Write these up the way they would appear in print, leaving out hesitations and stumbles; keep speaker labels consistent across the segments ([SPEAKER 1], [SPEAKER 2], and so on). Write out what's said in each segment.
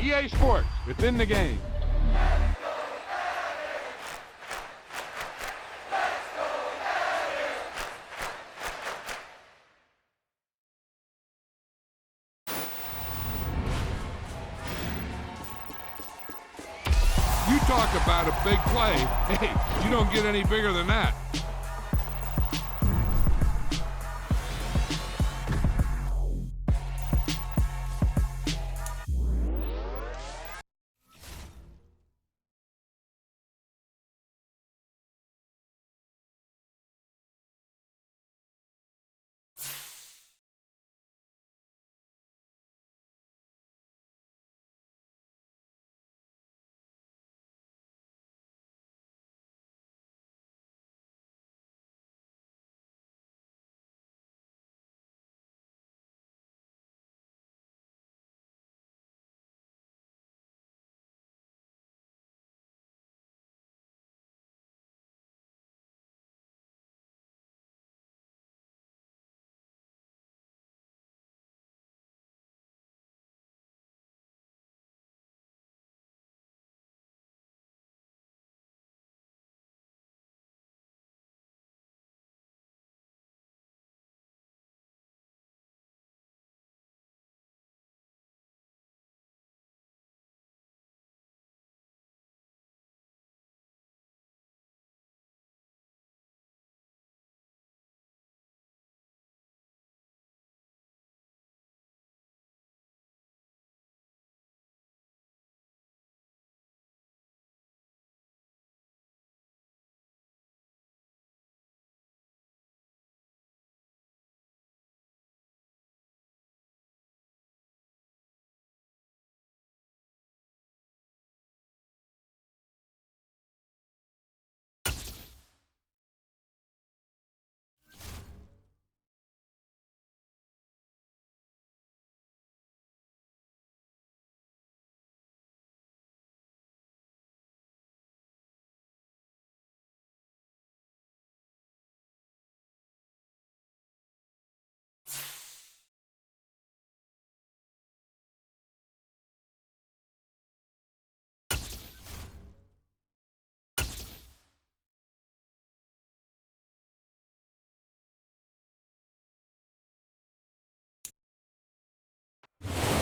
[SPEAKER 1] EA Sports, within the game. You talk about a big play. Hey, you don't get any bigger than that.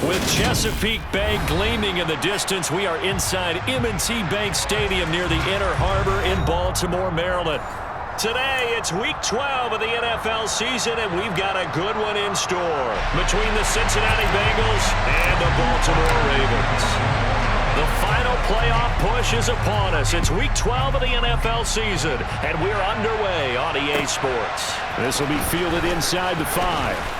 [SPEAKER 2] With Chesapeake Bay gleaming in the distance, we are inside M&T Bank Stadium near the Inner Harbor in Baltimore, Maryland. Today, it's Week 12 of the NFL season, and we've got a good one in store between the Cincinnati Bengals and the Baltimore Ravens. The final playoff push is upon us. It's Week 12 of the NFL season, and we're underway on EA Sports. This will be fielded inside the 5.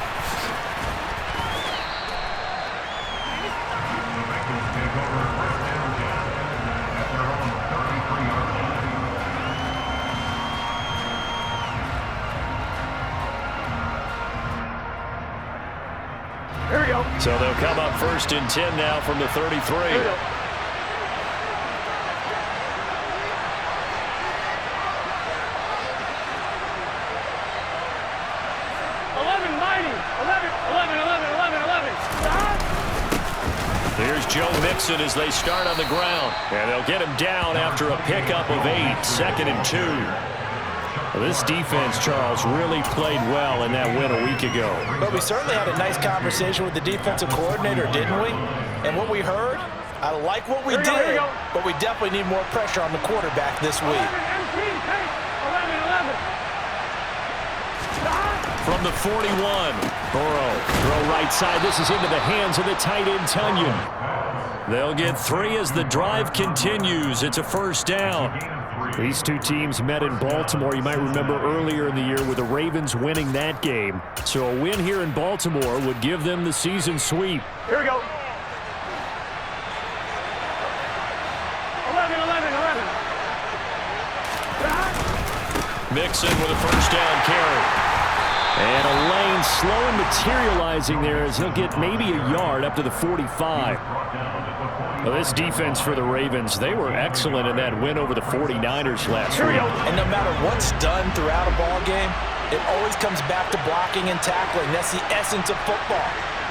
[SPEAKER 2] So they'll come up 1st and 10 now from the 33.
[SPEAKER 3] 11 mighty. 11. Stop.
[SPEAKER 2] Here's Joe Mixon as they start on the ground. And they'll get him down after a pickup of 8. 2nd and 2. Well, this defense, Charles, really played well in that win a week ago.
[SPEAKER 4] But we certainly had a nice conversation with the defensive coordinator, didn't we? And what we heard, I like what we did, but we definitely need more pressure on the quarterback this week.
[SPEAKER 3] 11.
[SPEAKER 2] From the 41, Burrow, throw right side. This is into the hands of the tight end, Tunyon. They'll get 3 as the drive continues. It's a 1st down. These two teams met in Baltimore, you might remember earlier in the year, with the Ravens winning that game. So a win here in Baltimore would give them the season sweep.
[SPEAKER 3] Here we go. 11.
[SPEAKER 2] Mixon with a 1st down carry. And a lane slow and materializing there as he'll get maybe a yard up to the 45. Well, this defense for the Ravens, they were excellent in that win over the 49ers last week.
[SPEAKER 4] And no matter what's done throughout a ball game, it always comes back to blocking and tackling. That's the essence of football.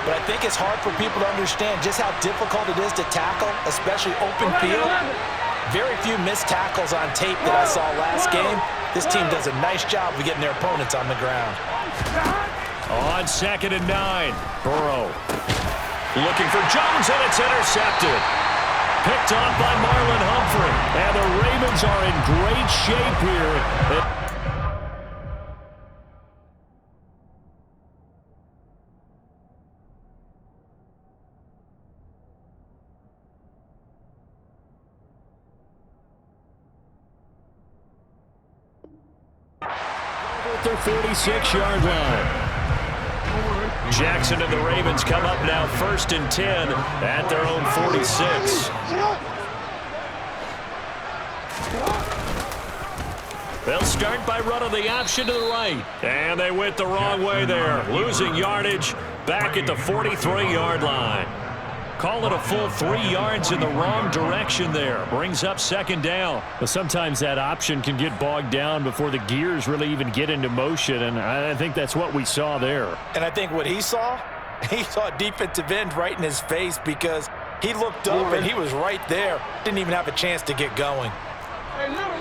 [SPEAKER 4] but I think it's hard for people to understand just how difficult it is to tackle, especially open field. Very few missed tackles on tape that I saw last game. This team does a nice job of getting their opponents on the ground.
[SPEAKER 2] On 2nd and 9, Burrow looking for Jones, and it's intercepted. Picked off by Marlon Humphrey. And the Ravens are in great shape here. At their 46-yard line. Jackson and the Ravens come up now 1st and 10 at their own 46. They'll start by running the option to the right. And they went the wrong way there, losing yardage back at the 43-yard line. Call it a full 3 yards in the wrong direction there. Brings up 2nd down.
[SPEAKER 5] But sometimes that option can get bogged down before the gears really even get into motion, and I think that's what we saw there.
[SPEAKER 4] And I think what he saw a defensive end right in his face because he looked up and he was right there. Didn't even have a chance to get going.
[SPEAKER 3] Hey, little.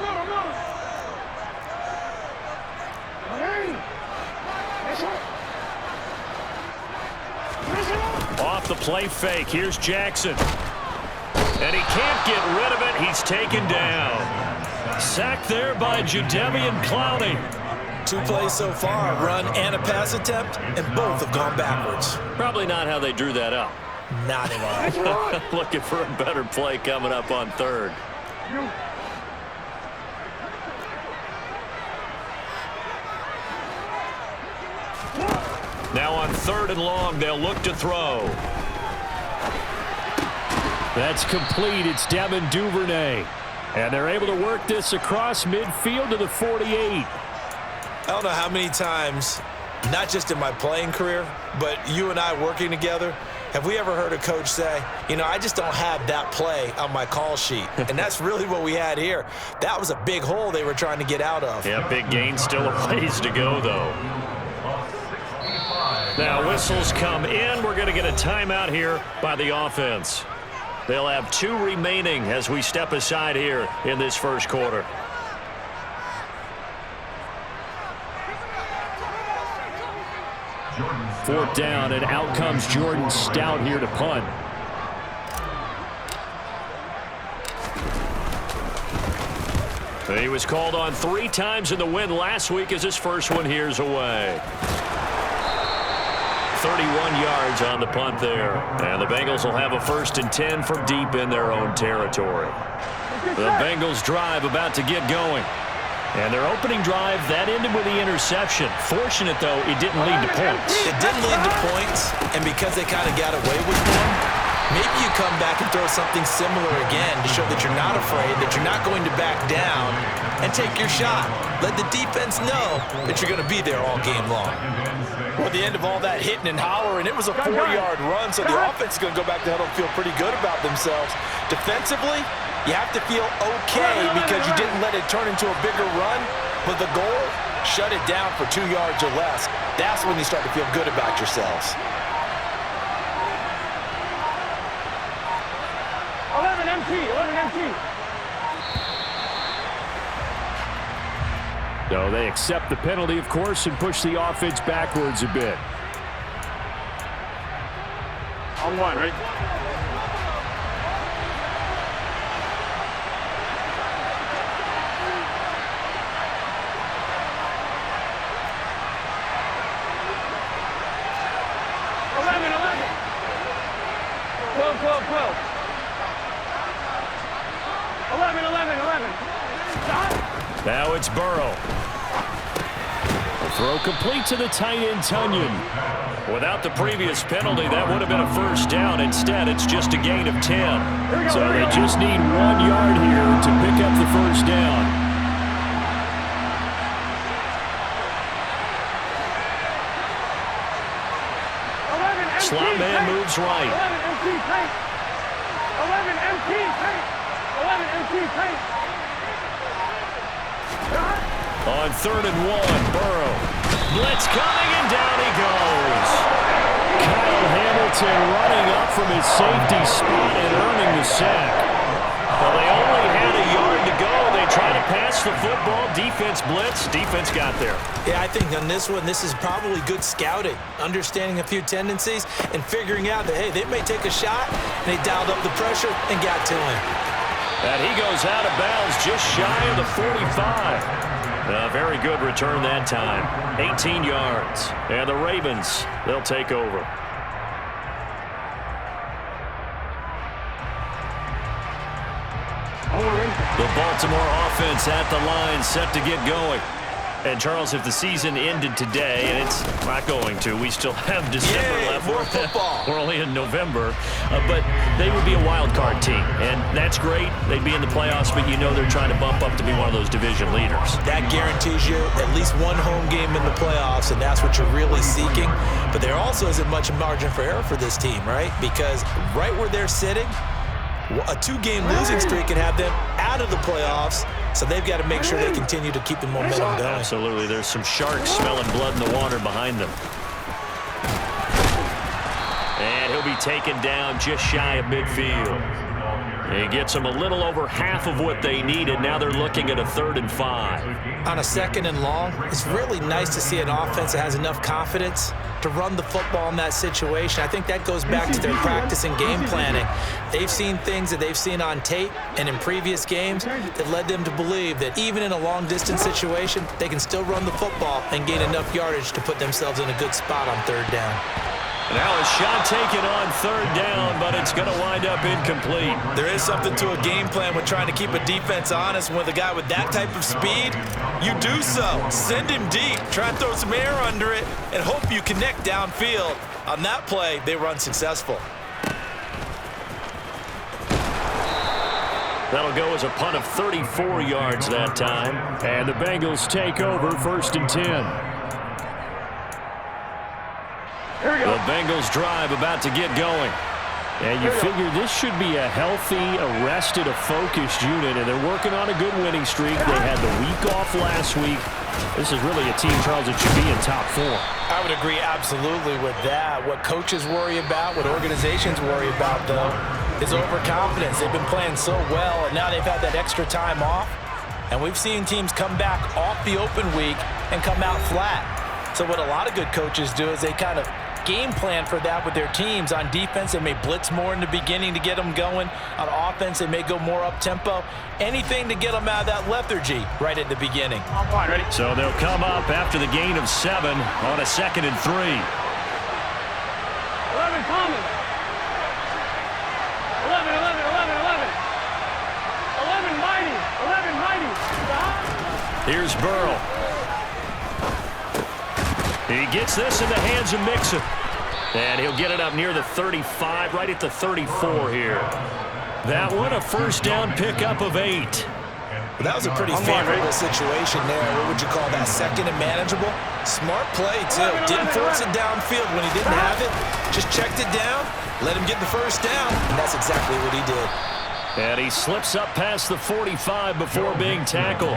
[SPEAKER 2] Off the play fake, here's Jackson. And he can't get rid of it. He's taken down. Sacked there by Jadeveon Clowney.
[SPEAKER 4] 2 plays so far, a run and a pass attempt, and both have gone backwards.
[SPEAKER 2] Probably not how they drew that up.
[SPEAKER 4] Not at all.
[SPEAKER 2] Looking for a better play coming up on 3rd. Now on 3rd and long, they'll look to throw.
[SPEAKER 5] That's complete. It's Devin Duvernay. And they're able to work this across midfield to the 48.
[SPEAKER 4] I don't know how many times, not just in my playing career, but you and I working together, have we ever heard a coach say, you know, I just don't have that play on my call sheet. And that's really what we had here. That was a big hole they were trying to get out of.
[SPEAKER 2] Yeah, big gain, still a ways to go, though. Now whistles come in. We're going to get a timeout here by the offense. They'll have 2 remaining as we step aside here in this 1st quarter.
[SPEAKER 5] Fourth down, and out comes Jordan Stout here to punt.
[SPEAKER 2] He was called on 3 times in the win last week as his first one here's away. 31 yards on the punt there. And the Bengals will have a 1st and 10 from deep in their own territory. The Bengals drive about to get going. And their opening drive, that ended with the interception. Fortunate, though, it didn't lead to points.
[SPEAKER 4] It didn't lead to points, and because they kind of got away with one, maybe you come back and throw something similar again to show that you're not afraid, that you're not going to back down, and take your shot. Let the defense know that you're going to be there all game long. Well, at the end of all that hitting and hollering, it was a 4-yard run, so the offense is going to go back to huddle and feel pretty good about themselves. Defensively, you have to feel okay because you didn't let it turn into a bigger run, but the goal, shut it down for 2 yards or less. That's when you start to feel good about yourselves.
[SPEAKER 3] 11 empty.
[SPEAKER 5] So they accept the penalty, of course, and push the offense backwards a bit.
[SPEAKER 3] On 1, right?
[SPEAKER 2] Now it's Burrow.
[SPEAKER 5] The throw complete to the tight end, Tunyon.
[SPEAKER 2] Without the previous penalty, that would have been a 1st down. Instead, it's just a gain of 10.
[SPEAKER 5] So they just need 1 yard here to pick up the 1st down.
[SPEAKER 2] Slot man moves right.
[SPEAKER 3] 11 empty paint.
[SPEAKER 2] On 3rd and 1, Burrow. Blitz coming, and down he goes. Kyle Hamilton
[SPEAKER 5] Washington running up from his safety spot and earning the sack.
[SPEAKER 2] Well, they only had a yard to go. They tried to pass the football. Defense blitz. Defense got there.
[SPEAKER 4] Yeah, I think on this one, this is probably good scouting, understanding a few tendencies, and figuring out that, hey, they may take a shot, and they dialed up the pressure and got to him.
[SPEAKER 2] And he goes out of bounds just shy of the 45. A very good return that time. 18 yards. And the Ravens, they'll take over. The Baltimore offense at the line, set to get going. And, Charles, if the season ended today, and it's not going to, we still have December left.
[SPEAKER 4] More football.
[SPEAKER 2] We're only in November. But they would be a wild card team, and that's great. They'd be in the playoffs, but you know they're trying to bump up to be one of those division leaders.
[SPEAKER 4] That guarantees you at least one home game in the playoffs, and that's what you're really seeking. But there also isn't much margin for error for this team, right? Because right where they're sitting, a two-game losing streak can have them out of the playoffs, so they've got to make sure they continue to keep the momentum going.
[SPEAKER 2] Absolutely. There's some sharks smelling blood in the water behind them. And he'll be taken down just shy of midfield. He gets them a little over half of what they needed. Now they're looking at a 3rd and 5.
[SPEAKER 4] On a 2nd and long, it's really nice to see an offense that has enough confidence to run the football in that situation. I think that goes back to their practice and game planning. They've seen things that they've seen on tape and in previous games that led them to believe that even in a long-distance situation, they can still run the football and gain enough yardage to put themselves in a good spot on 3rd down.
[SPEAKER 2] Now a shot taken on 3rd down, but it's going to wind up incomplete.
[SPEAKER 4] There is something to a game plan with trying to keep a defense honest. With a guy with that type of speed, you do so. Send him deep. Try and throw some air under it and hope you connect downfield. On that play, they were unsuccessful.
[SPEAKER 2] That'll go as a punt of 34 yards that time.
[SPEAKER 5] And the Bengals take over 1st and 10.
[SPEAKER 2] The Bengals drive about to get going.
[SPEAKER 5] And you figure this should be a healthy, arrested, a focused unit, and they're working on a good winning streak. They had the week off last week. This is really a team, Charles, that should be in top 4.
[SPEAKER 4] I would agree absolutely with that. What coaches worry about, what organizations worry about, though, is overconfidence. They've been playing so well, and now they've had that extra time off. And we've seen teams come back off the open week and come out flat. So what a lot of good coaches do is they kind of game plan for that with their teams. On defense, they may blitz more in the beginning to get them going. On offense, they may go more up-tempo. Anything to get them out of that lethargy right at the beginning.
[SPEAKER 3] I'm fine, ready?
[SPEAKER 2] So they'll come up after the gain of 7 on a 2nd and 3.
[SPEAKER 3] 11 coming. 11, 11, 11, 11. 11 mighty. 11 mighty. Stop.
[SPEAKER 2] Here's Burrow. He gets this in the hands of Mixon. And he'll get it up near the 35, right at the 34 here. That one, a 1st down pickup of 8.
[SPEAKER 4] Well, that was a pretty favorable situation there. What would you call that? 2nd and manageable? Smart play, too. Didn't force it downfield when he didn't have it. Just checked it down, let him get the 1st down, and that's exactly what he did.
[SPEAKER 2] And he slips up past the 45 before being tackled.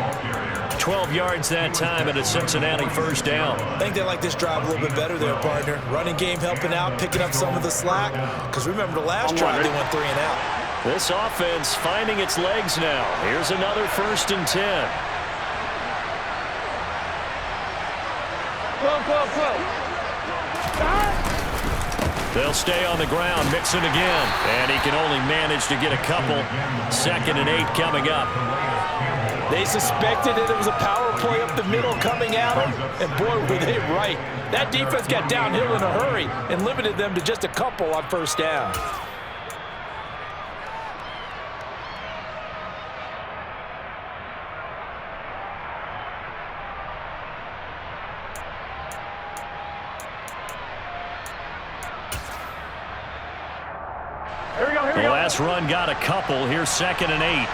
[SPEAKER 2] 12 yards that time, and a Cincinnati 1st down.
[SPEAKER 4] I think they like this drive a little bit better there, partner. Running game helping out, picking up some of the slack. Because remember the last drive, they went 3 and out.
[SPEAKER 2] This offense finding its legs now. Here's another 1st and 10.
[SPEAKER 3] 12, 12, 12. Stop.
[SPEAKER 2] They'll stay on the ground. Mixon again. And he can only manage to get a couple. 2nd and 8 coming up.
[SPEAKER 4] They suspected that it was a power play up the middle coming at them, and boy, were they right. That defense got downhill in a hurry and limited them to just a couple on 1st down.
[SPEAKER 2] The last run got a couple. Here's 2nd and 8.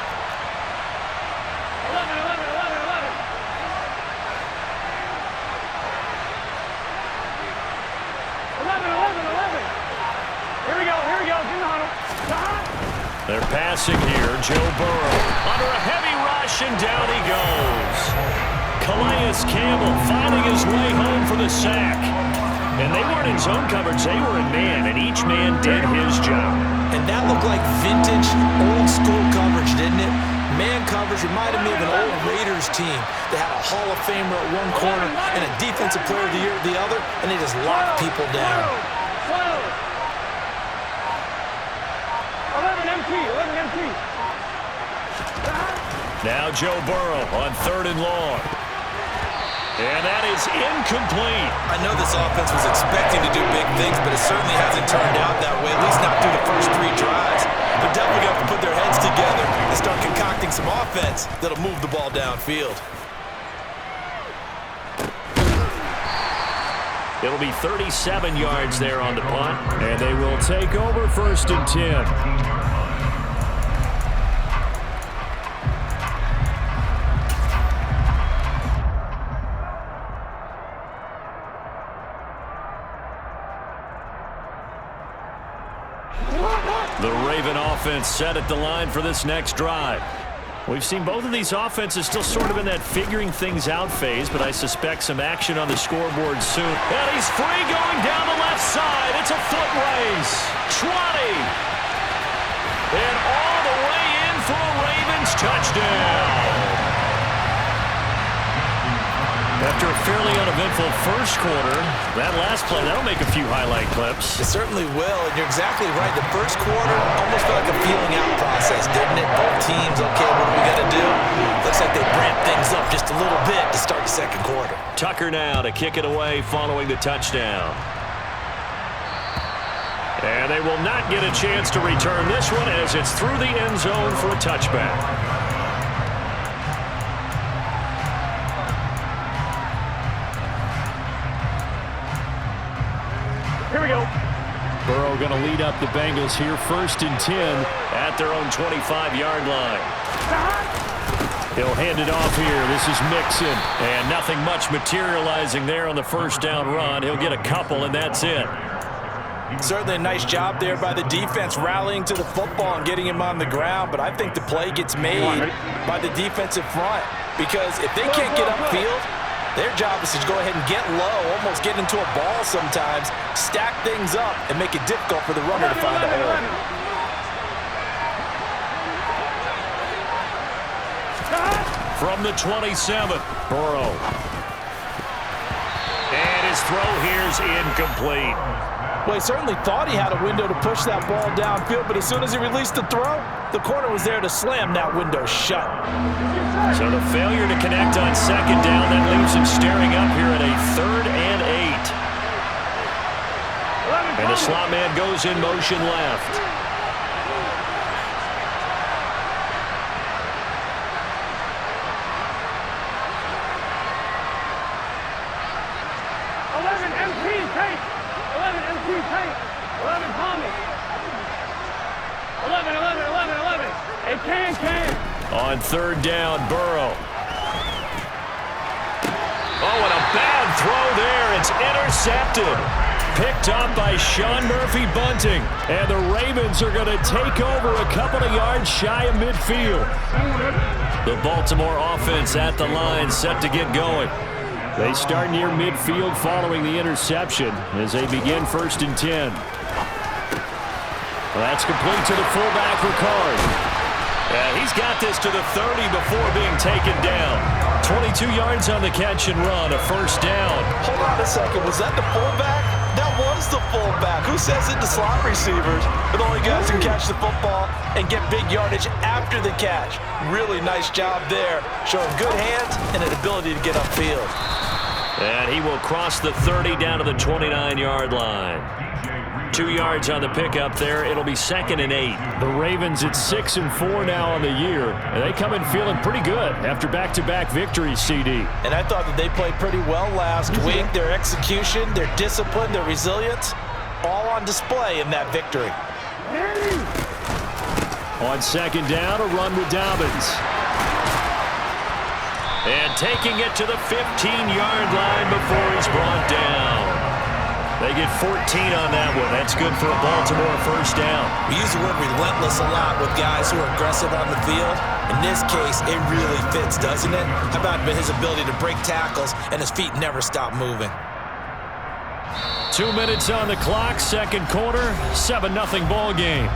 [SPEAKER 3] 11, 11, 11, 11. 11, 11, 11. Here we go, here we go. Get in the huddle. Stop.
[SPEAKER 2] They're passing here. Joe Burrow under a heavy rush, and down he goes. Calais Campbell finding his way home for the sack. And they weren't in zone coverage. They were in man, and each man did his job.
[SPEAKER 4] And that looked like vintage, old-school coverage, didn't it? Man coverage reminded me of an old Raiders team that had a Hall of Famer at one corner and a Defensive Player of the Year at the other, and they just locked people down.
[SPEAKER 3] 11 MT, 11 MT.
[SPEAKER 2] Now Joe Burrow on 3rd and long. And that is incomplete.
[SPEAKER 4] I know this offense was expecting to do big things, but it certainly hasn't turned out that way, at least not through the first 3 drives. They're definitely going to have to put their heads together and start concocting some offense that'll move the ball downfield.
[SPEAKER 2] It'll be 37 yards there on the punt, and they will take over 1st and 10. The Raven offense set at the line for this next drive. We've seen both of these offenses still sort of in that figuring things out phase, but I suspect some action on the scoreboard soon. And he's free going down the left side. It's a foot race. 20. And all the way in for a Ravens touchdown. After a fairly uneventful first quarter, that last play, that'll make a few highlight clips.
[SPEAKER 4] It certainly will, and you're exactly right. The first quarter almost felt like a feeling out process, didn't it? Both teams, okay, what are we going to do? Looks like they ramped things up just a little bit to start the second quarter.
[SPEAKER 2] Tucker now to kick it away following the touchdown. And they will not get a chance to return this one as it's through the end zone for a touchback.
[SPEAKER 3] Here we go.
[SPEAKER 5] Burrow going to lead up the Bengals here, 1st and 10
[SPEAKER 2] at their own 25-yard line. He'll hand it off here. This is Mixon. And nothing much materializing there on the first down run. He'll get a couple, and that's it.
[SPEAKER 4] Certainly a nice job there by the defense rallying to the football and getting him on the ground, but I think the play gets made by the defensive front because if they can't get upfield, their job is to go ahead and get low, almost get into a ball sometimes, stack things up, and make it difficult for the runner to find a hole.
[SPEAKER 2] From the 27, Burrow. And his throw here's incomplete.
[SPEAKER 4] Well, he certainly thought he had a window to push that ball downfield, but as soon as he released the throw, the corner was there to slam that window shut.
[SPEAKER 2] So the failure to connect on 2nd down, that leaves him staring up here at a 3rd and 8. And the slot man goes in motion left. On 3rd down, Burrow. Oh, and a bad throw there. It's intercepted. Picked up by Sean Murphy-Bunting. And the Ravens are going to take over a couple of yards shy of midfield. The Baltimore offense at the line, set to get going. They start near midfield following the interception as they begin 1st and 10. Well, that's complete to the fullback, Ricard. Yeah, he's got this to the 30 before being taken down. 22 yards on the catch and run, a 1st down.
[SPEAKER 4] Hold on a second. Was that the fullback? That was the fullback. Who says it to slot receivers? But only guys can catch the football and get big yardage after the catch. Really nice job there. Showing good hands and an ability to get upfield.
[SPEAKER 2] And he will cross the 30 down to the 29-yard line. 2 yards on the pickup there. It'll be 2nd and 8.
[SPEAKER 5] The Ravens at 6 and 4 now on the year. And they come in feeling pretty good after back-to-back victories, CD.
[SPEAKER 4] And I thought that they played pretty well last week. Their execution, their discipline, their resilience, all on display in that victory.
[SPEAKER 5] On 2nd down, a run with Dobbins.
[SPEAKER 2] And taking it to the 15-yard line before he's brought down. They get 14 on that one. That's good for a Baltimore 1st down.
[SPEAKER 4] We use the word relentless a lot with guys who are aggressive on the field. In this case, it really fits, doesn't it? How about his ability to break tackles and his feet never stop moving?
[SPEAKER 2] 2 minutes on the clock, second quarter, 7-0 ball game.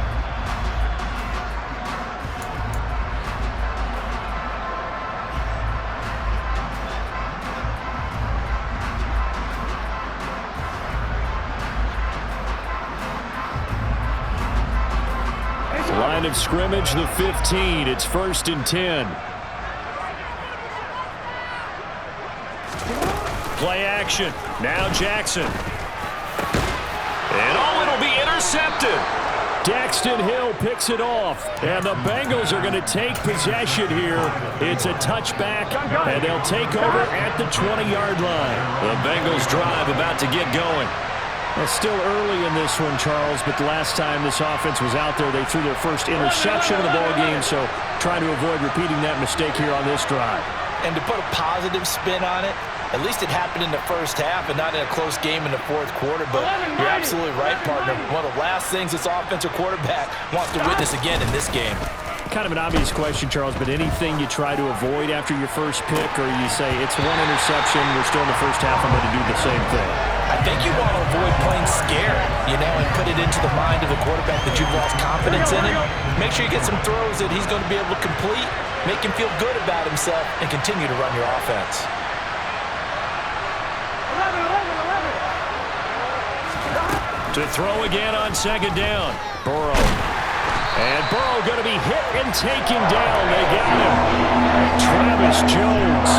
[SPEAKER 2] Line of scrimmage, the 15. It's 1st and 10. Play action. Now Jackson. And it'll be intercepted. Daxton Hill picks it off. And the Bengals are going to take possession here. It's a touchback, and they'll take over at the 20-yard line. The Bengals drive about to get going.
[SPEAKER 5] It's still early in this one, Charles, but the last time this offense was out there, they threw their first interception of the ball game, so trying to avoid repeating that mistake here on this drive.
[SPEAKER 4] And to put a positive spin on it, at least it happened in the first half and not in a close game in the fourth quarter. But you're absolutely right, partner. One of the last things this offensive quarterback wants to witness again in this game.
[SPEAKER 5] Kind of an obvious question, Charles, but anything you try to avoid after your first pick, or you say it's one interception, we're still in the first half, I'm going to do the same thing?
[SPEAKER 4] I think you want to avoid playing scared, and put it into the mind of the quarterback that you've lost confidence in him. Make sure you get some throws that he's going to be able to complete, make him feel good about himself, and continue to run your offense.
[SPEAKER 3] 11.
[SPEAKER 2] To throw again on second down. Burrow. And Burrow going to be hit and taken down. They got him. Travis Jones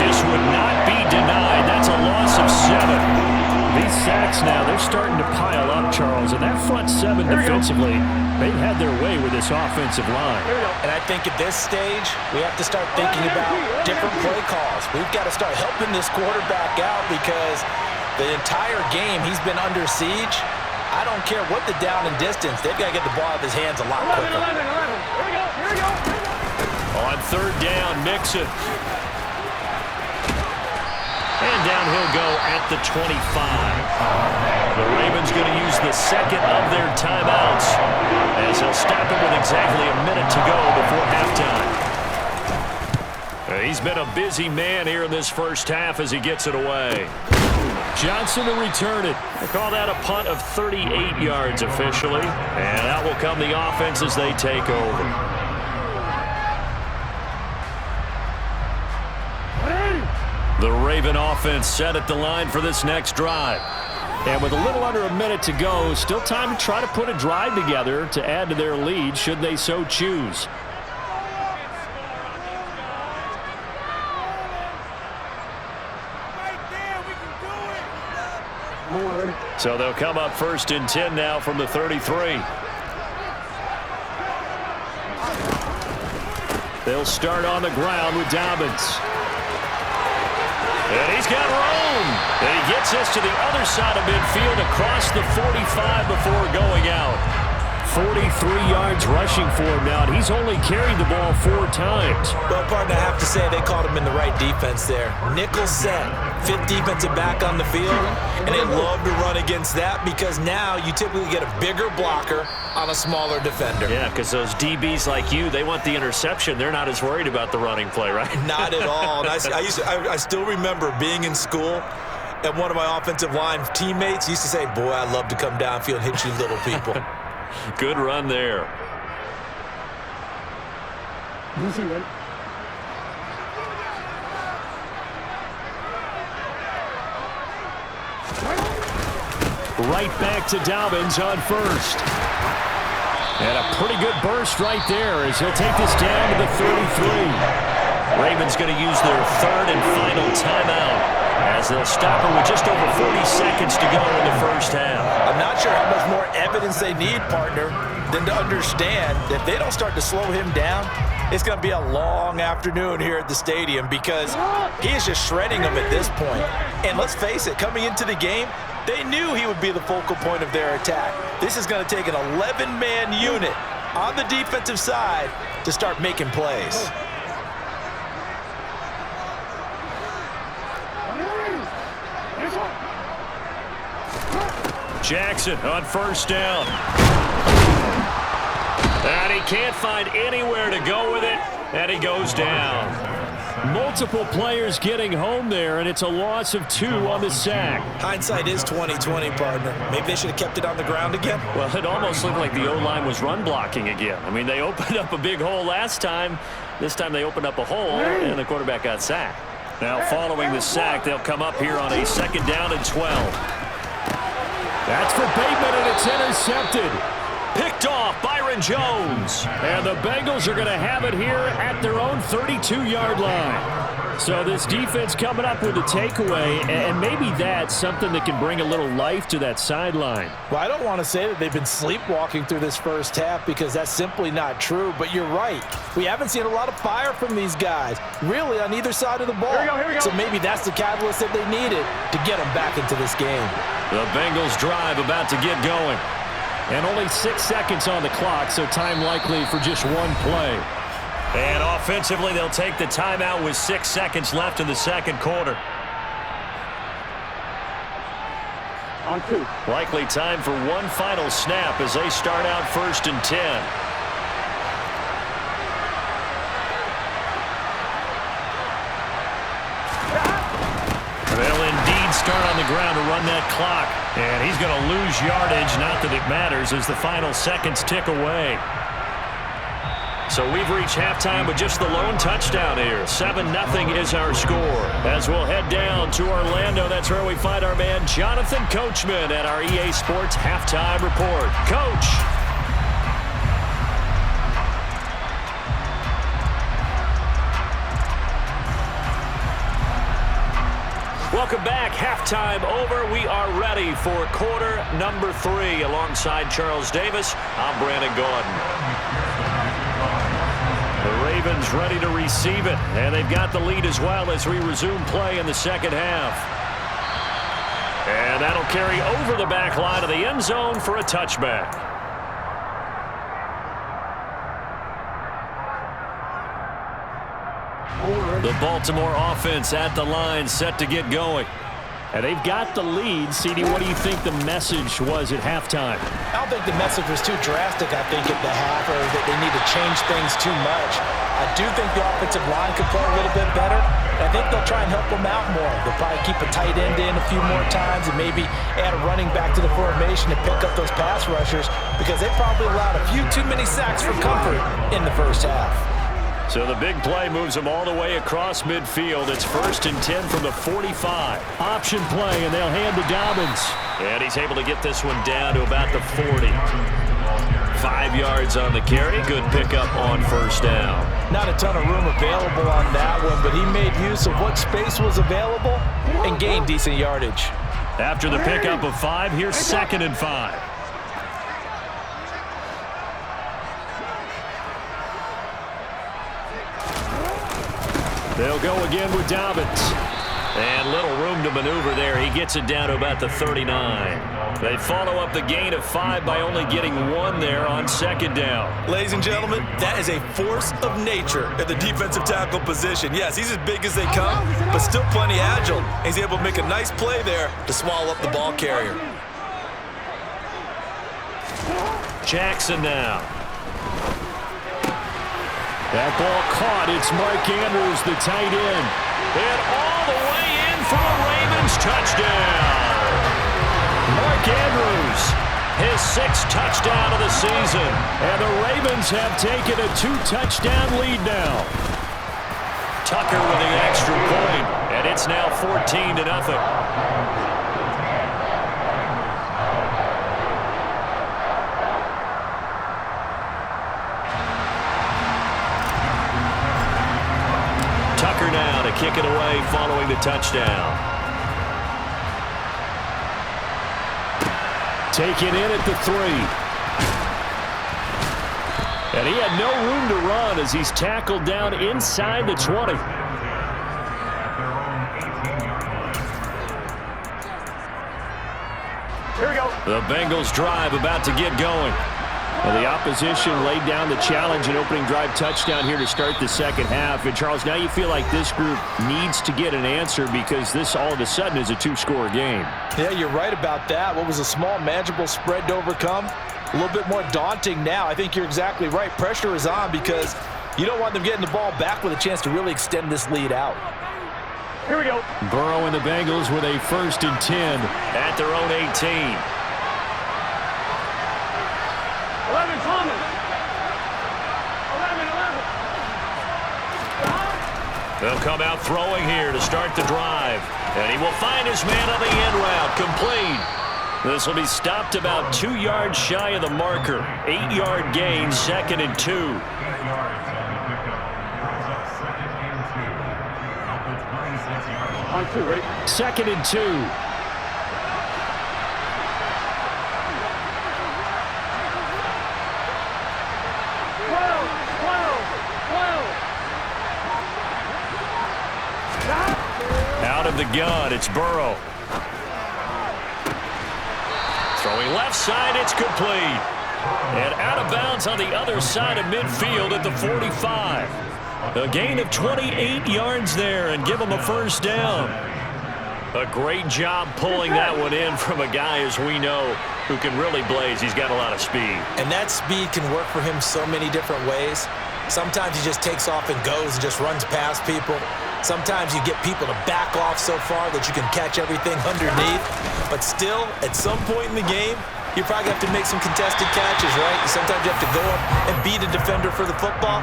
[SPEAKER 2] just would not be denied. That's a loss of 7.
[SPEAKER 5] These sacks now, they're starting to pile up, Charles. And that front 7 defensively, they've had their way with this offensive line.
[SPEAKER 4] And I think at this stage, we have to start thinking about different play calls. We've got to start helping this quarterback out because the entire game he's been under siege. I don't care what the down and distance. They've got to get the ball out of his hands a lot quicker.
[SPEAKER 3] 11. Here we go.
[SPEAKER 2] On third down, Mixon. And down he'll go at the 25. The Ravens going to use the second of their timeouts as they'll stop it with exactly a minute to go before halftime. He's been a busy man here in this first half as he gets it away. Johnson to return it. They call that a punt of 38 yards officially. And out will come the offense as they take over. The Raven offense set at the line for this next drive.
[SPEAKER 5] And with a little under a minute to go, still time to try to put a drive together to add to their lead should they so choose.
[SPEAKER 2] So they'll come up 1st and 10 now from the 33. They'll start on the ground with Dobbins. And he's got room. And he gets us to the other side of midfield across the 45 before going out.
[SPEAKER 5] 43 yards rushing for him now, and he's only carried the ball 4 times.
[SPEAKER 4] Well, partner, I have to say they called him in the right defense there. Nickel set, 5th defensive back on the field, and they love to run against that because now you typically get a bigger blocker on a smaller defender.
[SPEAKER 2] Yeah, because those DBs like you, they want the interception. They're not as worried about the running play, right?
[SPEAKER 4] Not at all. And I still remember being in school, and one of my offensive line teammates used to say, boy, I love to come downfield and hit you little people.
[SPEAKER 2] Good run there.
[SPEAKER 5] Right back to Dobbins on first. And a pretty good burst right there as he'll take this down to the 33.
[SPEAKER 2] Ravens going to use their 3rd and final timeout as they'll stop him with just over 40 seconds to go in the first half.
[SPEAKER 4] I'm not sure how much more evidence they need, partner, than to understand that if they don't start to slow him down, it's going to be a long afternoon here at the stadium because he is just shredding them at this point. And let's face it, coming into the game, they knew he would be the focal point of their attack. This is going to take an 11-man unit on the defensive side to start making plays.
[SPEAKER 2] Jackson on first down. And he can't find anywhere to go with it, and he goes down.
[SPEAKER 5] Multiple players getting home there, and it's a loss of 2 on the sack.
[SPEAKER 4] Hindsight is 20/20, partner. Maybe they should have kept it on the ground again.
[SPEAKER 5] Well, it almost looked like the O-line was run blocking again. I mean, they opened up a big hole last time. This time they opened up a hole, and the quarterback got sacked. Now, following the sack, they'll come up here on a 2nd down and 12. That's for Bateman, and it's intercepted. Picked off Byron Jones. And the Bengals are going to have it here at their own 32-yard line. So this defense coming up with a takeaway, and maybe that's something that can bring a little life to that sideline.
[SPEAKER 4] Well, I don't want to say that they've been sleepwalking through this first half because that's simply not true, but you're right. We haven't seen a lot of fire from these guys, really, on either side of the ball.
[SPEAKER 3] Here we go.
[SPEAKER 4] So maybe that's the catalyst that they needed to get them back into this game.
[SPEAKER 5] The Bengals drive about to get going. And only 6 seconds on the clock, so time likely for just one play. And offensively, they'll take the timeout with 6 seconds left in the second quarter.
[SPEAKER 3] On 2.
[SPEAKER 5] Likely time for one final snap as they start out 1st and 10. They'll indeed start on the ground to run that clock. And he's going to lose yardage, not that it matters, as the final seconds tick away. So we've reached halftime with just the lone touchdown here. 7-0 is our score. As we'll head down to Orlando, that's where we find our man Jonathan Coachman at our EA Sports Halftime Report. Coach. Welcome back. Halftime over. We are ready for quarter number 3. Alongside Charles Davis, I'm Brandon Gordon. The Ravens ready to receive it, and they've got the lead as well as we resume play in the second half. And that'll carry over the back line of the end zone for a touchback. The Baltimore offense at the line, set to get going. And they've got the lead. CD, what do you think the message was at halftime?
[SPEAKER 4] I don't think the message was too drastic, I think, at the half, or that they need to change things too much. I do think the offensive line could play a little bit better. I think they'll try and help them out more. They'll probably keep a tight end in a few more times and maybe add a running back to the formation to pick up those pass rushers because they probably allowed a few too many sacks for comfort in the first half.
[SPEAKER 5] So the big play moves them all the way across midfield. It's 1st and 10 from the 45. Option play, and they'll hand to Dobbins. And he's able to get this one down to about the 40. 5 yards on the carry. Good pickup on 1st down.
[SPEAKER 4] Not a ton of room available on that one, but he made use of what space was available and gained decent yardage.
[SPEAKER 5] After the pickup of 5, here's 2nd and 5. They'll go again with Dobbins. And little room to maneuver there. He gets it down to about the 39. They follow up the gain of 5 by only getting 1 there on 2nd down.
[SPEAKER 4] Ladies and gentlemen, that is a force of nature at the defensive tackle position. Yes, he's as big as they come, but still plenty agile. He's able to make a nice play there to swallow up the ball carrier.
[SPEAKER 5] Jackson now. That ball caught. It's Mark Andrews, the tight end. And all the way in for a Ravens touchdown. Mark Andrews, his 6th touchdown of the season. And the Ravens have taken a 2-touchdown lead now. Tucker with the extra point, and it's now 14-0. Tucker now to kick it away following the touchdown. Taken in at the 3. And he had no room to run as he's tackled down inside the 20.
[SPEAKER 3] Here we go.
[SPEAKER 5] The Bengals drive about to get going. Well, the opposition laid down the challenge and opening drive touchdown here to start the second half. And, Charles, now you feel like this group needs to get an answer because this all of a sudden is a 2-score game.
[SPEAKER 4] Yeah, you're right about that. What was a small, manageable spread to overcome? A little bit more daunting now. I think you're exactly right. Pressure is on because You don't want them getting the ball back with a chance to really extend this lead out.
[SPEAKER 3] Here we go.
[SPEAKER 2] Burrow and the Bengals with a 1st and 10 at their own 18.
[SPEAKER 3] 11, Thomas. 11.
[SPEAKER 2] They'll come out throwing here to start the drive. And he will find his man on the end route. Complete. This will be stopped about 2 yards shy of the marker. 8-yard gain, 2nd and 2.
[SPEAKER 3] On 2, ready?
[SPEAKER 2] 2nd and 2.
[SPEAKER 3] 12, 12, 12.
[SPEAKER 2] Out of the gun, it's Burrow. Throwing left side, it's complete. And out of bounds on the other side of midfield at the 45. A gain of 28 yards there and give him a 1st down. A great job pulling that one in from a guy, as we know, who can really blaze. He's got a lot of speed.
[SPEAKER 4] And that speed can work for him so many different ways. Sometimes he just takes off and goes and just runs past people. Sometimes you get people to back off so far that you can catch everything underneath. But still, at some point in the game, you probably have to make some contested catches, right? Sometimes you have to go up and beat a defender for the football.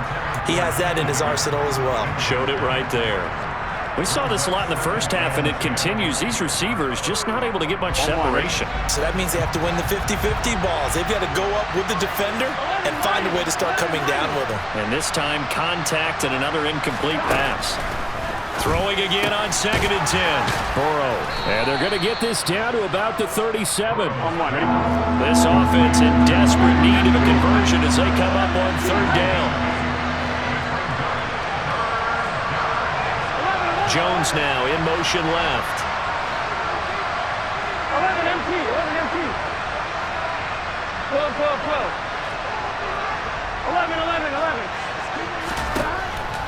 [SPEAKER 4] He has that in his arsenal as well.
[SPEAKER 2] Showed it right there. We saw this a lot in the first half, and it continues. These receivers just not able to get much separation.
[SPEAKER 4] So that means they have to win the 50-50 balls. They've got to go up with the defender and find a way to start coming down with him.
[SPEAKER 2] And this time, contact and another incomplete pass. Throwing again on 2nd and 10. Burrow. And they're going to get this down to about the 37.
[SPEAKER 3] On 1, ready?
[SPEAKER 2] This offense in desperate need of a conversion as they come up on 3rd down. Jones now in motion left.
[SPEAKER 3] 11 MT, 11 MT. 12, 12, 12. 11, 11, 11.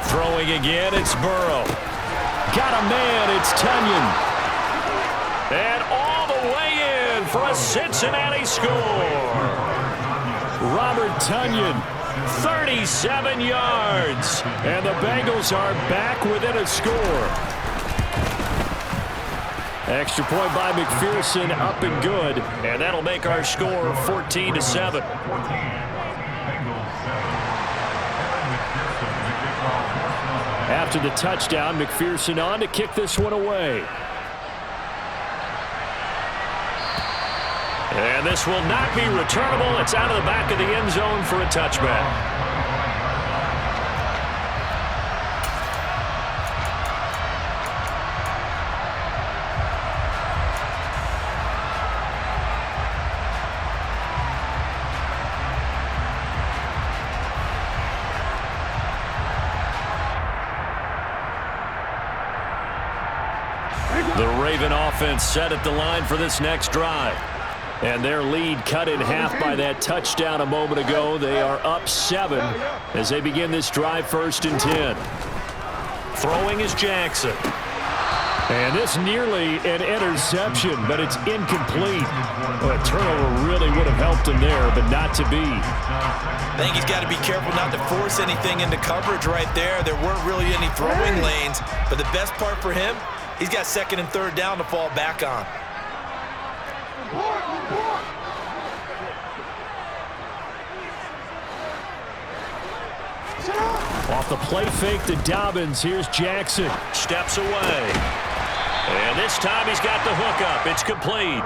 [SPEAKER 2] Throwing again, it's Burrow. Got a man, it's Tunyon. And all the way in for a Cincinnati score. Robert Tunyon, 37 yards. And the Bengals are back within a score. Extra point by McPherson, up and good. And that'll make our score 14-7. After the touchdown, McPherson on to kick this one away. And this will not be returnable. It's out of the back of the end zone for a touchback. The Raven offense set at the line for this next drive. And their lead cut in half by that touchdown a moment ago. They are up 7 as they begin this drive 1st and 10. Throwing is Jackson. And this nearly an interception, but it's incomplete. Well, a turnover really would have helped him there, but not to be.
[SPEAKER 4] I think he's got to be careful not to force anything into coverage right there. There weren't really any throwing lanes, but the best part for him, he's got 2nd and 3rd down to fall back on.
[SPEAKER 2] Off the play fake to Dobbins. Here's Jackson. Steps away. And this time he's got the hook up. It's complete.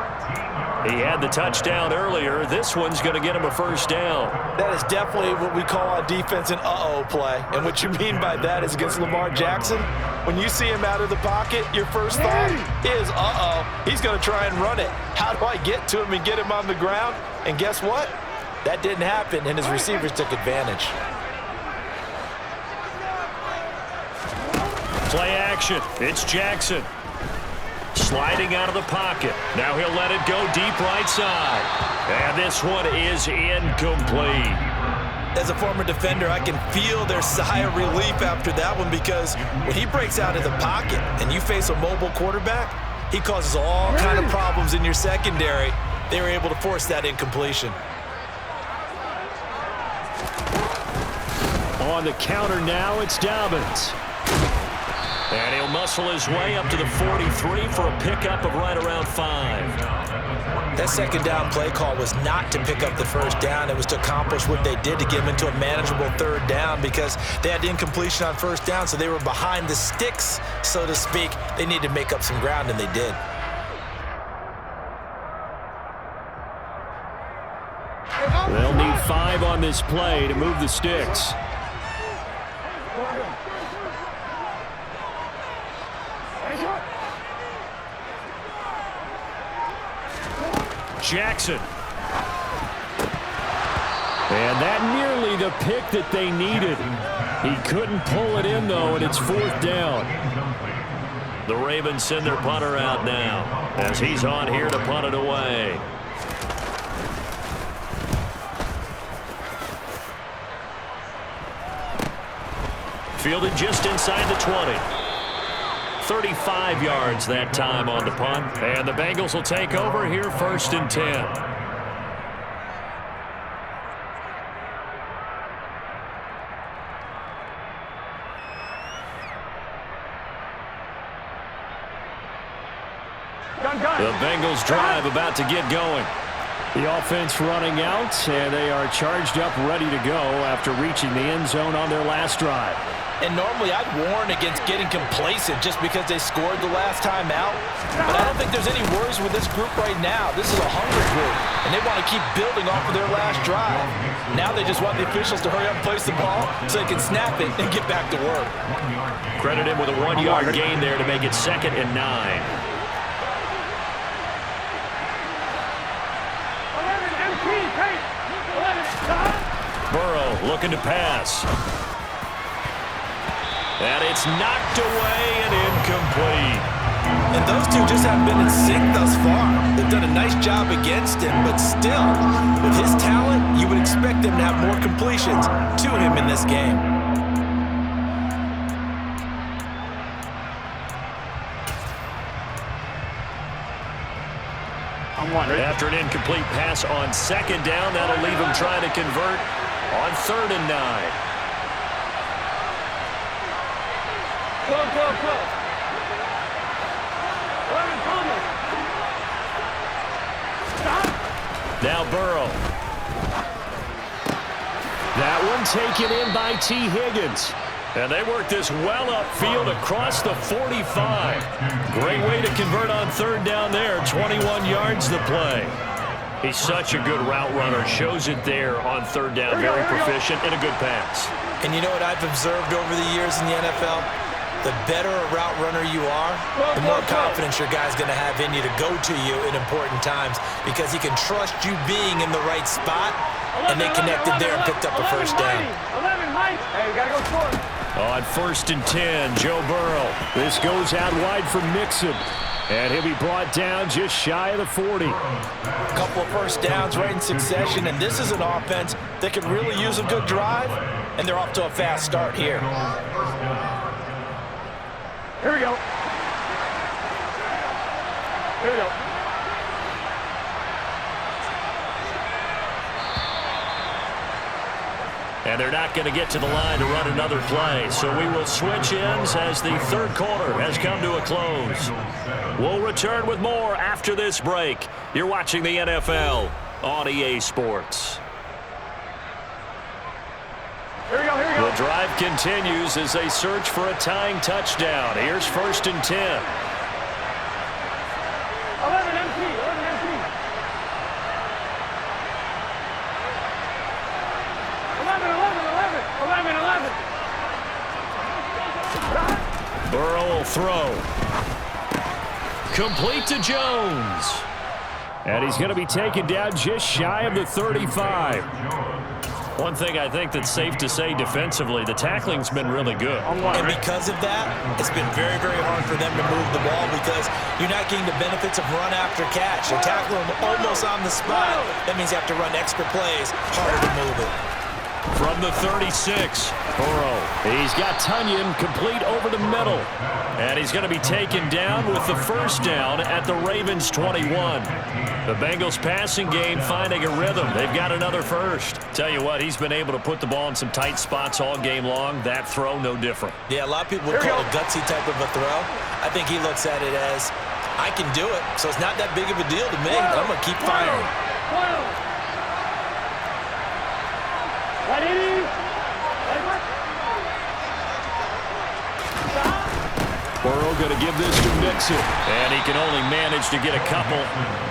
[SPEAKER 2] He had the touchdown earlier. This one's going to get him a 1st down.
[SPEAKER 4] That is definitely what we call on defense an uh-oh play. And what you mean by that is against Lamar Jackson, when you see him out of the pocket, your first thought is, uh-oh, he's going to try and run it. How do I get to him and get him on the ground? And guess what? That didn't happen, and his receivers took advantage.
[SPEAKER 2] Play action. It's Jackson. Sliding out of the pocket. Now he'll let it go deep right side. And this one is incomplete.
[SPEAKER 4] As a former defender, I can feel their sigh of relief after that one, because when he breaks out of the pocket and you face a mobile quarterback, he causes all kind of problems in your secondary. They were able to force that incompletion.
[SPEAKER 2] on the counter now. It's Dobbins. And he'll muscle his way up to the 43 for a pickup of right around 5.
[SPEAKER 4] That second down play call was not to pick up the first down. It was to accomplish what they did to get them into a manageable third down because they had incompletion on first down, so they were behind the sticks, so to speak. They needed to make up some ground, and they did.
[SPEAKER 2] They'll need 5 on this play to move the sticks. Jackson. And that nearly the pick that they needed. He couldn't pull it in, though, and it's 4th down. The Ravens send their punter out now as he's on here to punt it away. Fielded just inside the 20. 35 yards that time on the punt. And the Bengals will take over here 1st and 10. The Bengals drive about to get going. The offense running out, and they are charged up, ready to go after reaching the end zone on their last drive.
[SPEAKER 4] And normally I'd warn against getting complacent just because they scored the last time out. But I don't think there's any worries with this group right now. This is a hungry group, and they want to keep building off of their last drive. Now they just want the officials to hurry up and place the ball so they can snap it and get back to work.
[SPEAKER 2] Credit him with a 1-yard gain there to make it 2nd and 9.
[SPEAKER 3] 11 MP, take 11, stop.
[SPEAKER 2] Burrow looking to pass. And it's knocked away and incomplete.
[SPEAKER 4] And those two just haven't been in sync thus far. They've done a nice job against him, but still, with his talent, you would expect him to have more completions to him in this game.
[SPEAKER 2] After an incomplete pass on 2nd down, that'll leave him trying to convert on 3rd and 9.
[SPEAKER 3] Go. 11 Thomas. Stop.
[SPEAKER 2] Now Burrow. That one taken in by T. Higgins. And they work this well upfield across the 45. Great way to convert on 3rd down there. 21 yards the play. He's such a good route runner. Shows it there on 3rd down. Very proficient and a good pass.
[SPEAKER 4] And you know what I've observed over the years in the NFL? The better a route runner you are, the more confidence your guy's going to have in you to go to you in important times because he can trust you being in the right spot, and they connected there and picked up a first down.
[SPEAKER 3] 11, Mike. Hey, we got to go for it.
[SPEAKER 2] On 1st and 10, Joe Burrow. This goes out wide for Mixon. And he'll be brought down just shy of the 40.
[SPEAKER 4] A couple of first downs right in succession, and this is an offense that can really use a good drive, and they're off to a fast start here.
[SPEAKER 3] Here we go. Here we go.
[SPEAKER 2] And they're not going to get to the line to run another play. So we will switch ends as the 3rd quarter has come to a close. We'll return with more after this break. You're watching the NFL on EA Sports.
[SPEAKER 3] Here we go.
[SPEAKER 2] The drive continues as they search for a tying touchdown. Here's 1st and 10.
[SPEAKER 3] 11 MP. 11 MP. 11.
[SPEAKER 2] Burrow will throw. Complete to Jones. And he's going to be taken down just shy of the 35. One thing I think that's safe to say defensively, the tackling's been really good.
[SPEAKER 4] And because of that, it's been very, very hard for them to move the ball because you're not getting the benefits of run after catch. You're tackling them almost on the spot. That means you have to run extra plays, harder to move it.
[SPEAKER 2] from the 36. Burrow, he's got Tunyon complete over the middle. And he's going to be taken down with the first down at the Ravens 21. The Bengals passing game finding a rhythm. They've got another first. Tell you what, he's been able to put the ball in some tight spots all game long. That throw, no different.
[SPEAKER 4] Yeah, a lot of people would call it a gutsy type of a throw. I think he looks at it as, I can do it, so it's not that big of a deal to me. I'm going to keep firing.
[SPEAKER 2] Burrow going to give this to Dixon. And he can only manage to get a couple.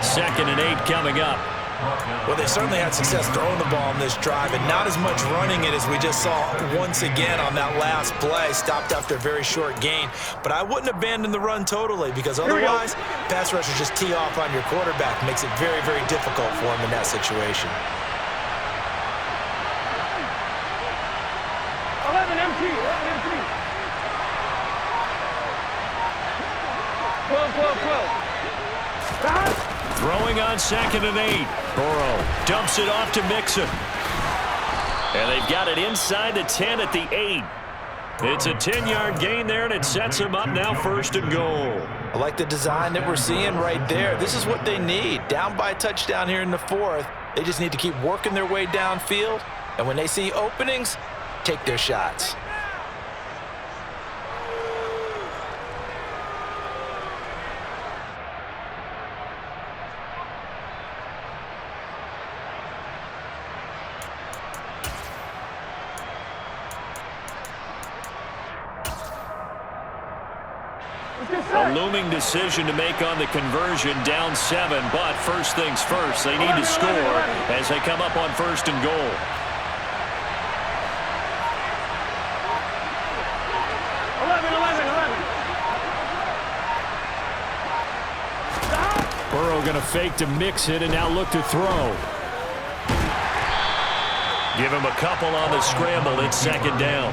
[SPEAKER 2] 2nd and 8 coming up.
[SPEAKER 4] Well, they certainly had success throwing the ball in this drive, and not as much running it as we just saw once again on that last play. Stopped after a very short gain. But I wouldn't abandon the run totally, because otherwise, pass rushers just tee off on your quarterback. Makes it very, very difficult for him in that situation.
[SPEAKER 3] 11 MT, 11 MT. 12.
[SPEAKER 2] Throwing on 2nd and 8. Burrow dumps it off to Mixon. And they've got it inside the 10 at the 8. It's a 10-yard gain there, and it sets them up now 1st and goal.
[SPEAKER 4] I like the design that we're seeing right there. This is what they need. Down by a touchdown here in the 4th. They just need to keep working their way downfield. And when they see openings, take their shots.
[SPEAKER 2] A looming decision to make on the conversion, down 7, but first things first, they need to score as they come up on 1st and goal. Burrow going to fake to mix it and now look to throw. Give him a couple on the scramble. It's 2nd down.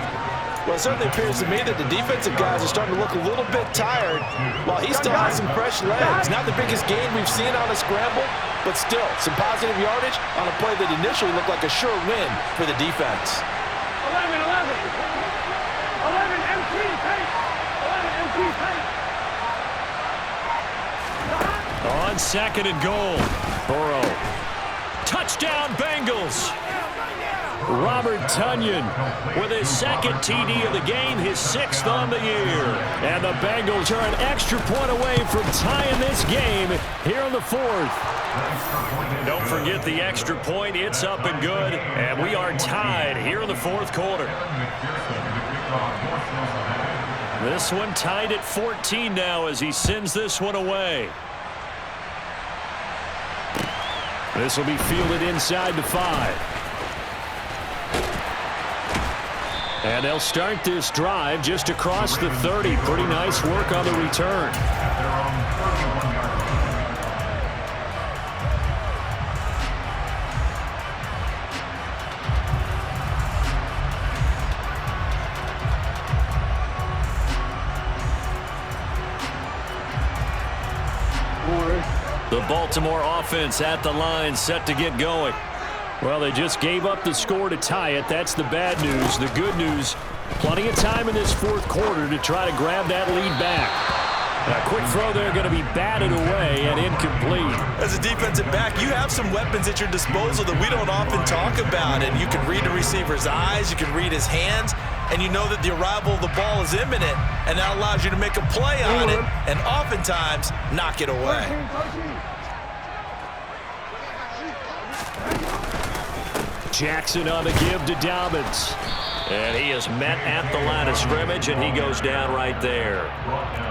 [SPEAKER 4] Well, it certainly appears to me that the defensive guys are starting to look a little bit tired while he still has some fresh legs. Not the biggest gain we've seen on a scramble, but still some positive yardage on a play that initially looked like a sure win for the defense.
[SPEAKER 3] 11 MT, take. 11 MT, take.
[SPEAKER 2] On 2nd and goal. Burrow. Touchdown, Bengals. Robert Tunyon with his 2nd TD of the game, his 6th on the year. And the Bengals are an extra point away from tying this game here in the 4th. Don't forget the extra point. It's up and good. And we are tied here in the 4th quarter. This one tied at 14 now as he sends this one away. This will be fielded inside the 5. And they'll start this drive just across the 30. Pretty nice work on the return. The Baltimore offense at the line, set to get going. Well, they just gave up the score to tie it. That's the bad news. The good news, plenty of time in this 4th quarter to try to grab that lead back. A quick throw there going to be batted away and incomplete.
[SPEAKER 4] As a defensive back, you have some weapons at your disposal that we don't often talk about. And you can read the receiver's eyes, you can read his hands, and you know that the arrival of the ball is imminent, and that allows you to make a play on it and oftentimes knock it away.
[SPEAKER 2] Jackson on the give to Dobbins. And he is met at the line of scrimmage, and he goes down right there.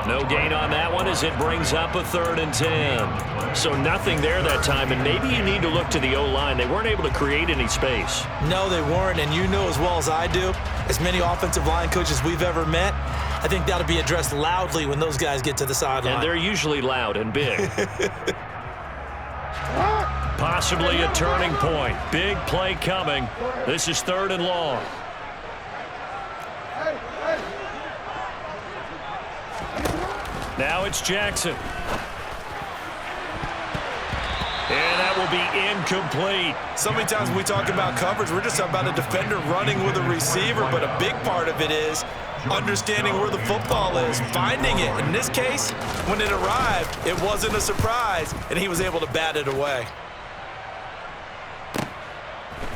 [SPEAKER 2] No gain on that one as it brings up a 3rd and 10. So nothing there that time, and maybe you need to look to the O-line. They weren't able to create any space.
[SPEAKER 4] No, they weren't, and you know as well as I do, as many offensive line coaches we've ever met, I think that'll be addressed loudly when those guys get to the sideline.
[SPEAKER 2] And they're usually loud and big. Possibly a turning point. Big play coming. This is 3rd and long. Now it's Jackson. And that will be incomplete.
[SPEAKER 4] So many times when we talk about coverage, we're just talking about a defender running with a receiver, but a big part of it is understanding where the football is, finding it. In this case, when it arrived, it wasn't a surprise, and he was able to bat it away.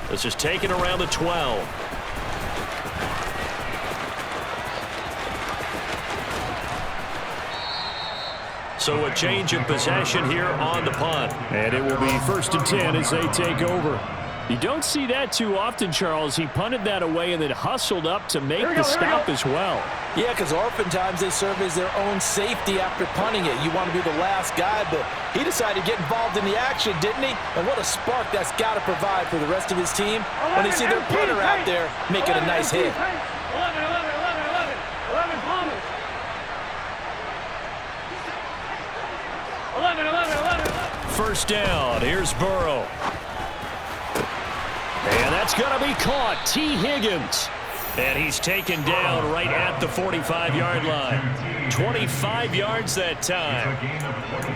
[SPEAKER 2] This is taken around the 12. So a change of possession here on the punt.
[SPEAKER 5] And it will be 1st and 10 as they take over. You don't see that too often, Charles. He punted that away and then hustled up to make the stop as well.
[SPEAKER 4] Yeah, because oftentimes they serve as their own safety after punting it. You want to be the last guy, but he decided to get involved in the action, didn't he? And what a spark that's got to provide for the rest of his team when they see their punter out there making a nice hit.
[SPEAKER 3] 11 Thomas. 11.
[SPEAKER 2] First down. Here's Burrow. And that's going to be caught. T. Higgins. And he's taken down right at the 45-yard line. 25 yards that time.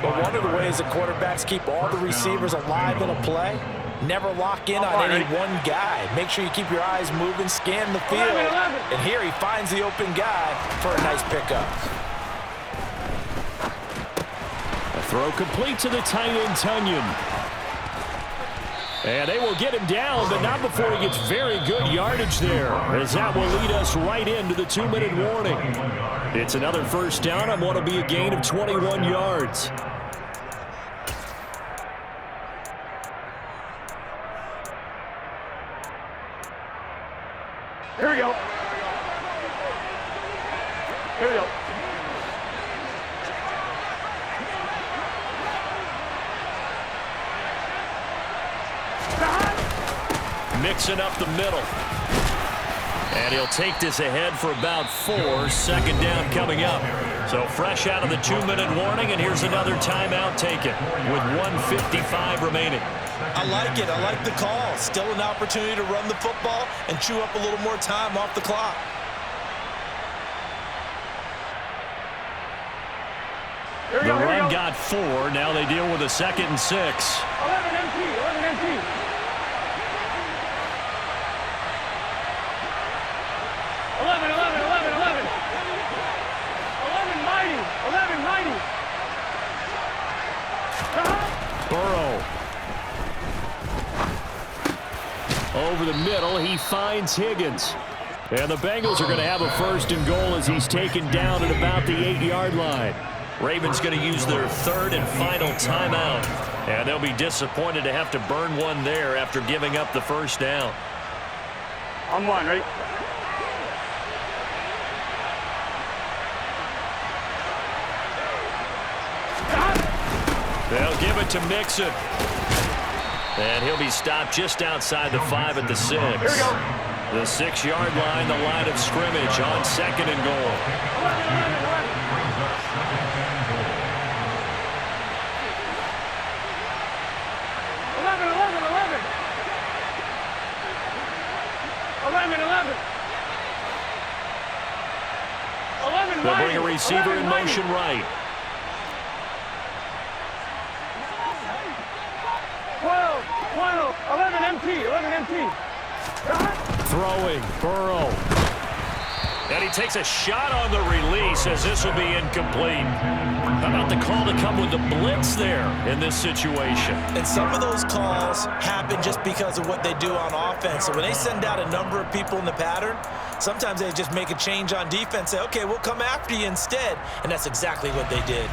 [SPEAKER 4] But one of the ways that quarterbacks keep all the receivers alive in a play, never lock in on any one guy. Make sure you keep your eyes moving, scan the field. And here he finds the open guy for a nice pickup.
[SPEAKER 5] A throw complete to the tight end, Tunyon. And they will get him down, but not before he gets very good yardage there, as that will lead us right into the 2-minute warning. It's another first down on what will be a gain of 21 yards.
[SPEAKER 3] Here we go.
[SPEAKER 2] Mixing up the middle. And he'll take this ahead for about 4. 2nd down coming up. So fresh out of the 2-minute warning, and here's another timeout taken with 1:55 remaining.
[SPEAKER 4] I like it. I like the call. Still an opportunity to run the football and chew up a little more time off the clock.
[SPEAKER 2] The run got 4. Now they deal with a 2nd and 6.
[SPEAKER 3] 11 empty. 11 mighty.
[SPEAKER 5] Burrow. Over the middle, he finds Higgins. And the Bengals are going to have a 1st and goal as he's taken down at about the 8-yard line.
[SPEAKER 2] Ravens going to use their 3rd and final timeout. And they'll be disappointed to have to burn one there after giving up the 1st down.
[SPEAKER 3] On one, ready?
[SPEAKER 2] They'll give it to Mixon. And he'll be stopped just outside the 5 at the 6.
[SPEAKER 3] Here we go.
[SPEAKER 2] The 6-yard line, the line of scrimmage on 2nd and goal.
[SPEAKER 3] 11.
[SPEAKER 2] They'll bring a receiver in motion right.
[SPEAKER 3] 12, 11 empty.
[SPEAKER 5] Throwing, Burrow.
[SPEAKER 2] And he takes a shot on the release as this will be incomplete. How about the call to come with the blitz there in this situation?
[SPEAKER 4] And some of those calls happen just because of what they do on offense. So when they send out a number of people in the pattern, sometimes they just make a change on defense, say, okay, we'll come after you instead. And that's exactly what they did.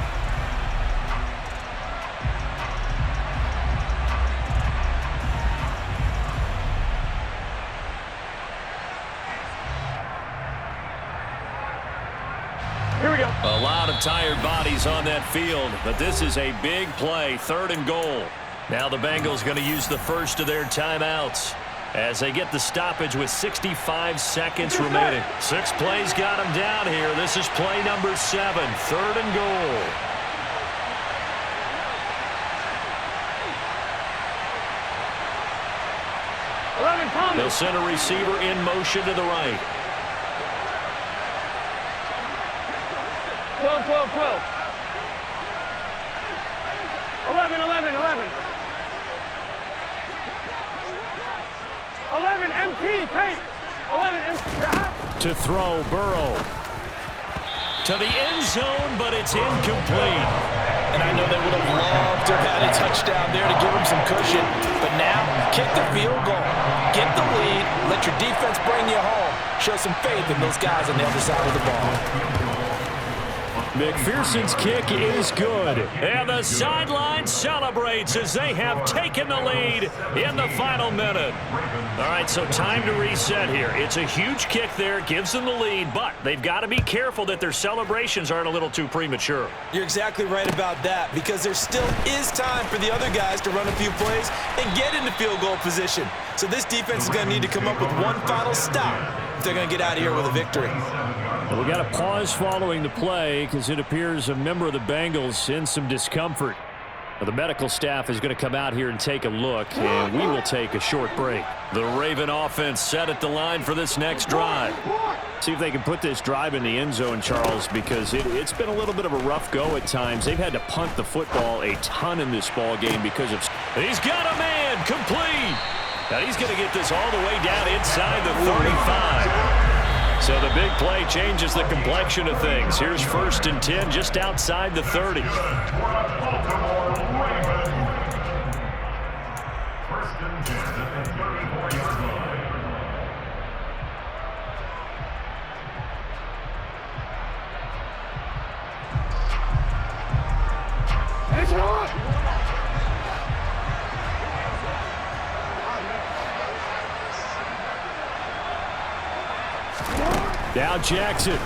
[SPEAKER 3] Here we go.
[SPEAKER 2] A lot of tired bodies on that field, but this is a big play, 3rd and goal. Now the Bengals going to use the 1st of their timeouts as they get the stoppage with 65 seconds remaining. 6 plays got them down here. This is play number 7, 3rd and goal. They'll send a receiver in motion to the right.
[SPEAKER 3] 12. 11.
[SPEAKER 2] To throw, Burrow. To the end zone, but it's incomplete.
[SPEAKER 4] And I know they would have loved to have had a touchdown there to give them some cushion. But now, kick the field goal. Get the lead. Let your defense bring you home. Show some faith in those guys on the other side of the ball.
[SPEAKER 2] McPherson's kick is good. And the sideline celebrates as they have taken the lead in the final minute. All right, so time to reset here. It's a huge kick there, gives them the lead, but they've got to be careful that their celebrations aren't a little too premature.
[SPEAKER 4] You're exactly right about that, because there still is time for the other guys to run a few plays and get into field goal position. So this defense is going to need to come up with one final stop if they're going to get out of here with a victory.
[SPEAKER 2] Well, we got a pause following the play because it appears a member of the Bengals in some discomfort. Well, the medical staff is going to come out here and take a look, and we will take a short break. The Raven offense set at the line for this next drive. See if they can put this drive in the end zone, Charles, because it's been a little bit of a rough go at times. They've had to punt the football a ton in this ball game because of... He's got a man, complete! Now he's going to get this all the way down inside the 35. So the big play changes the complexion of things. Here's 1st and 10 just outside the 30.
[SPEAKER 3] It's on!
[SPEAKER 2] Now Jackson.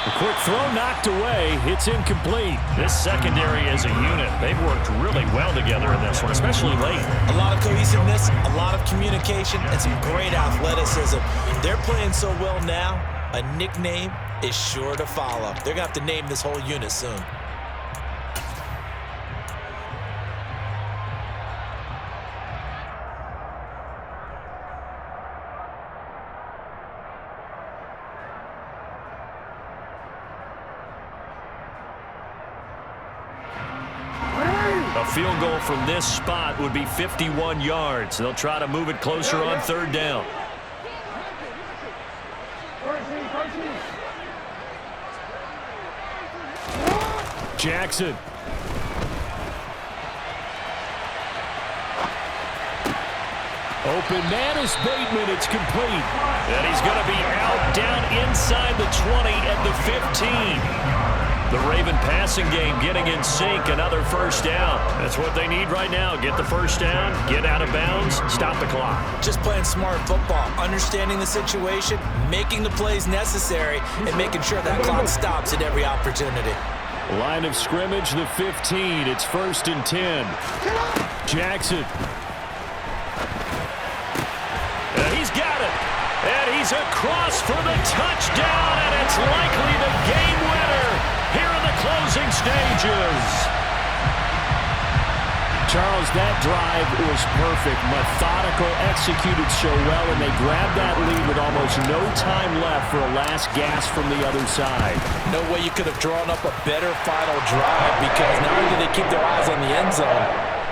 [SPEAKER 2] A quick throw knocked away. It's incomplete. This secondary as a unit, they've worked really well together in this one, especially late.
[SPEAKER 4] A lot of cohesiveness, a lot of communication, and some great athleticism. They're playing so well now, a nickname is sure to follow. They're going to have to name this whole unit soon.
[SPEAKER 2] A field goal from this spot would be 51 yards. They'll try to move it closer on 3rd down. Jackson. Open man is Bateman. It's complete. And he's going to be out down inside the 20 at the 15. The Raven passing game getting in sync, another 1st down. That's what they need right now. Get the 1st down, get out of bounds, stop the clock.
[SPEAKER 4] Just playing smart football, understanding the situation, making the plays necessary, and making sure that clock stops at every opportunity.
[SPEAKER 2] Line of scrimmage, the 15. It's 1st and 10. Jackson. And he's got it. And he's across for the touchdown, and it's likely the game winner here in the closing stages. Charles, that drive was perfect. Methodical, executed so well, and they grabbed that lead with almost no time left for a last gasp from the other side.
[SPEAKER 4] No way you could have drawn up a better final drive, because not only did they keep their eyes on the end zone,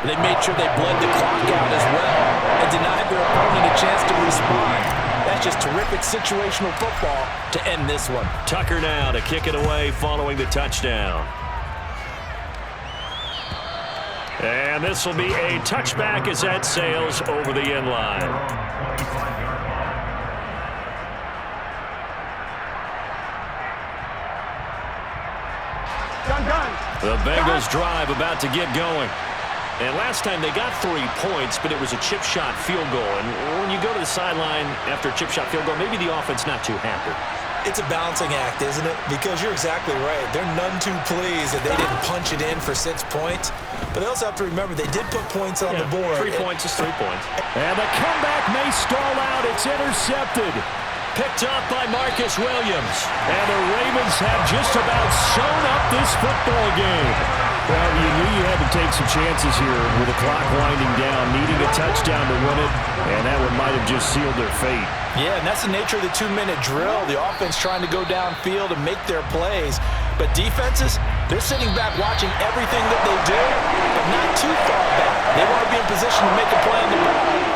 [SPEAKER 4] they made sure they bled the clock out as well and denied their opponent a chance to respond. That's just terrific situational football to end this one.
[SPEAKER 2] Tucker now to kick it away following the touchdown. And this will be a touchback as that sails over the end line. The Bengals drive about to get going. And last time they got 3 points, but it was a chip shot field goal. And when you go to the sideline after a chip shot field goal, maybe the offense not too happy.
[SPEAKER 4] It's a balancing act, isn't it? Because you're exactly right. They're none too pleased that they didn't punch it in for 6 points. But they also have to remember they did put points on the board.
[SPEAKER 2] 3 points is 3 points. And the comeback may stall out. It's intercepted. Picked up by Marcus Williams. And the Ravens have just about sewn up this football game. Well, you knew you had to take some chances here with the clock winding down, needing a touchdown to win it, and that one might have just sealed their fate.
[SPEAKER 4] Yeah, and that's the nature of the 2-minute drill. The offense trying to go downfield and make their plays. But defenses, they're sitting back watching everything that they do, but not too far back. They want to be in position to make a play on the ball